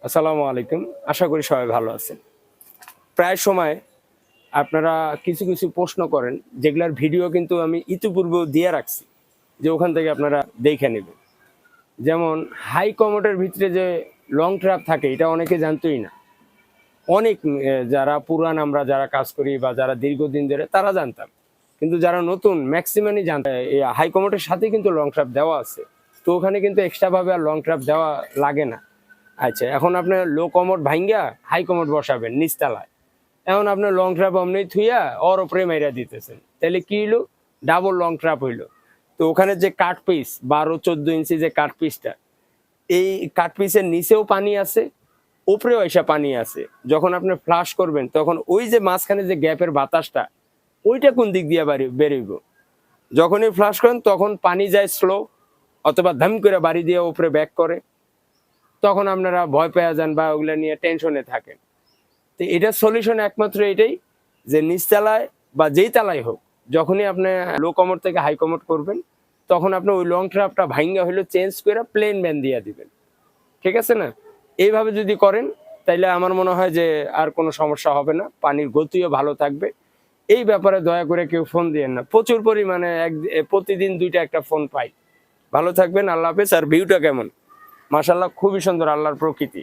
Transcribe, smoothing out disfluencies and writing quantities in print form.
আসসালামু আলাইকুম। আশা করি সবাই ভালো আছেন। প্রায় সময় আপনারা কিছু, কিছু প্রশ্ন করেন যেগুলার ভিডিও কিন্তু আমি ইতিপূর্বেও দিয়ে রাখছি। যে ওখান থেকে আপনারা দেখে নেবেন। যেমন হাই কমোডের ভিতরে যে লং ট্র্যাপ থাকে এটা অনেকে জানতই না। অনেক যারা পুরান আমরা যারা কাজ করি বা যারা দীর্ঘদিন ধরে তারা জানতাম। কিন্তু যারা নতুন ম্যাক্সিমামই জানতাম এই হাই কমোডের সাথে কিন্তু লং ট্র্যাপ দেওয়া আছে। তো ওখানে কিন্তু এক্সট্রা ভাবে আর লং ট্র্যাপ দেওয়া লাগে না। আচ্ছা, এখন আপনি লো কমোড ভাইঙ্গা হাই কমোড বসাবেন নিচতলায়। এখন আপনি লং ট্র্যাপ অমনি থুইয়া ওর উপরে মেরা দিতেছেন, তাহলে কি হইলো? ডাবল লং ট্র্যাপ হইলো। তো ওখানে যে কাট পিস 12-14 ইঞ্চি যে কাট পিসটা, এই কাট পিসের নিচেও পানি আছে, উপরেও এসে পানি আছে। যখন আপনি ফ্লাশ করবেন তখন ওই যে মাঝখানে যে গ্যাপের বাতাসটা, ওইটা কোন দিক দিয়ে বেরোইব? যখনই ফ্লাশ করেন তখন পানি যায় স্লো, অথবা ধাম করে বাড়ি দিয়ে উপরে ব্যাক করে। তখন আপনারা ভয় পেয়ে যান বা ওগুলা নিয়ে টেনশনে থাকেন। তো এটার সলিউশন একমাত্র এটাই যে নিচতলায় বা যেই তালায় হোক, যখনই আপনি লো কমোড থেকে হাই কমোড করবেন তখন আপনি ওই লং ট্র্যাপটা ভাঙ্গা হইলো চেঞ্জ করে প্লেন ব্যান দিয়ে দিবেন। ঠিক আছে না? এইভাবে যদি করেন তাইলে আমার মনে হয় যে আর কোনো সমস্যা হবে না, পানির গতিও ভালো থাকবে। এই ব্যাপারে দয়া করে কেউ ফোন দিয়েন না। প্রচুর পরিমাণে প্রতিদিন 2টা একটা ফোন পাই। ভালো থাকবেন, আল্লাহ হাফেজ। আর ভিউটা কেমন? মাশাআল্লাহ, খুবই সুন্দর আল্লাহর প্রকৃতি।